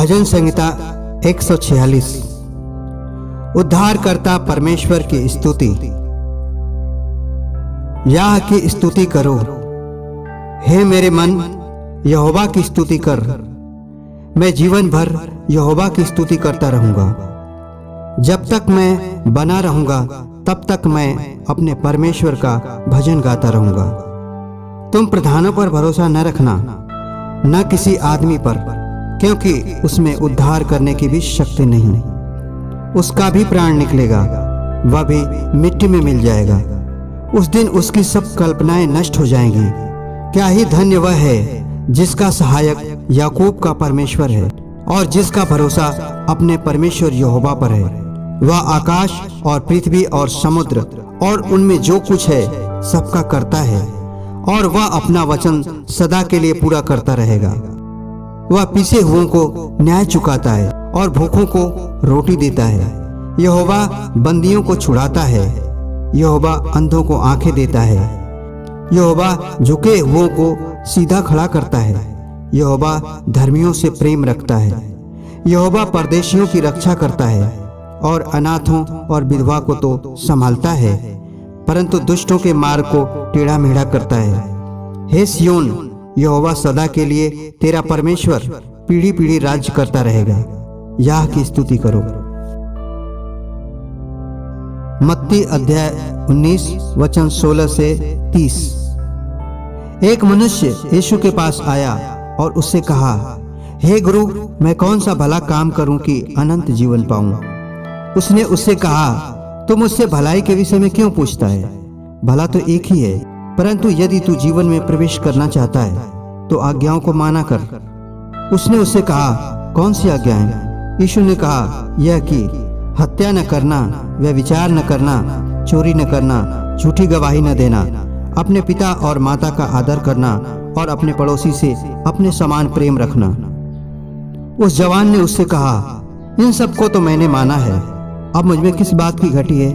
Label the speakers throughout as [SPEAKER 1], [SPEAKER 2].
[SPEAKER 1] भजन संहिता 146। उद्धारकर्ता परमेश्वर की स्तुति। याह की स्तुति करो, हे मेरे मन, यहोवा की स्तुति कर। मैं जीवन भर यहोवा की स्तुति करता रहूंगा। जब तक मैं बना रहूंगा तब तक मैं अपने परमेश्वर का भजन गाता रहूंगा। तुम प्रधानों पर भरोसा न रखना, न किसी आदमी पर, क्योंकि उसमें उद्धार करने की भी शक्ति नहीं। उसका भी प्राण निकलेगा, वह भी मिट्टी में मिल जाएगा। उस दिन उसकी सब कल्पनाएं नष्ट हो जाएंगी। क्या ही धन्य वह है जिसका सहायक याकूब का परमेश्वर है और जिसका भरोसा अपने परमेश्वर यहोवा पर है। वह आकाश और पृथ्वी और समुद्र और उनमें जो कुछ है सबका करता है, और वह अपना वचन सदा के लिए पूरा करता रहेगा। वह पिसे हुओं को न्याय चुकाता है और भूखों को रोटी देता है। यहोवा बंदियों को छुड़ाता है। यहोवा अंधों को आंखें देता है। यहोवा झुके हुओं को सीधा खड़ा करता है। यहोवा धर्मियों से प्रेम रखता है। यहोवा परदेशियों की रक्षा करता है और अनाथों और विधवा को तो संभालता है, परंतु दुष्टों के मार्ग को टेढ़ा मेढ़ा करता है। हे सियोन, यहोवा सदा के लिए तेरा परमेश्वर पीढ़ी पीढ़ी राज्य करता रहेगा। याह की स्तुति करो। मत्ती अध्याय 19 वचन 16 से 30। एक मनुष्य यीशु के पास आया और उससे कहा, हे गुरु, मैं कौन सा भला काम करूं कि अनंत जीवन पाऊं? उसने उससे कहा, तू मुझसे भलाई के विषय में क्यों पूछता है? भला तो एक ही है, परंतु यदि तू जीवन में प्रवेश करना चाहता है तो आज्ञाओं को माना कर। उसने उससे कहा, कौन सी आज्ञाएं? यीशु ने कहा, यह कि हत्या न करना, व्यभिचार न करना, चोरी न करना, झूठी गवाही न देना, अपने पिता और माता का आदर करना और अपने पड़ोसी से अपने समान प्रेम रखना। उस जवान ने उससे कहा, इन सबको तो मैंने माना है, अब मुझ में किस बात की घटी है?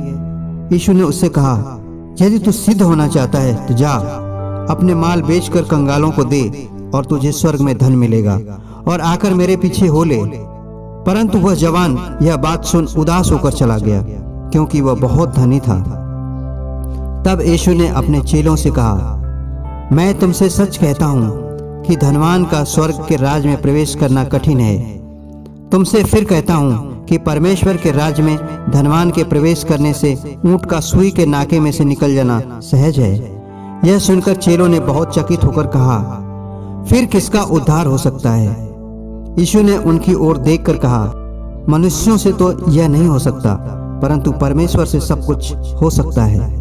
[SPEAKER 1] यीशु ने उससे कहा, यदि तू सिद्ध होना चाहता है तो जा, अपने माल बेचकर कंगालों को दे और तुझे स्वर्ग में धन मिलेगा, और आकर मेरे पीछे हो ले। परंतु वह जवान यह बात सुन उदास होकर चला गया, क्योंकि वह बहुत धनी था। तब यीशु ने अपने चेलों से कहा, मैं तुमसे सच कहता हूँ कि धनवान का स्वर्ग के राज में प्रवेश करना कठिन है। तुमसे फिर कहता हूँ कि परमेश्वर के राज्य में धनवान के प्रवेश करने से ऊंट का सुई के नाके में से निकल जाना सहज है। यह सुनकर चेलों ने बहुत चकित होकर कहा, फिर किसका उद्धार हो सकता है? यीशु ने उनकी ओर देखकर कहा, मनुष्यों से तो यह नहीं हो सकता, परंतु परमेश्वर से सब कुछ हो सकता है।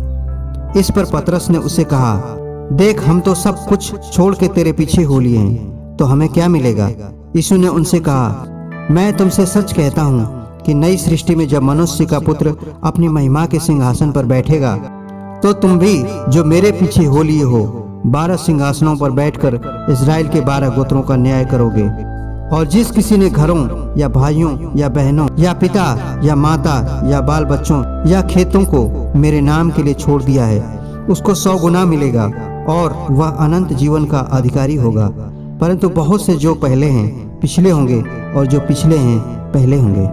[SPEAKER 1] इस पर पतरस ने उसे कहा, देख, हम तो सब कुछ छोड़ के तेरे पीछे हो लिए हैं, तो हमें क्या मिलेगा? यीशु ने उनसे कहा, मैं तुमसे सच कहता हूँ कि नई सृष्टि में जब मनुष्य का पुत्र अपनी महिमा के सिंहासन पर बैठेगा, तो तुम भी जो मेरे पीछे हो लिए हो 12 सिंहासनों पर बैठकर इस्राएल के 12 गोत्रों का न्याय करोगे। और जिस किसी ने घरों या भाइयों या बहनों या पिता या माता या बाल बच्चों या खेतों को मेरे नाम के लिए छोड़ दिया है, उसको 100 गुना मिलेगा और वह अनंत जीवन का अधिकारी होगा। परंतु बहुत से जो पहले हैं पिछले होंगे, और जो पिछले हैं पहले होंगे।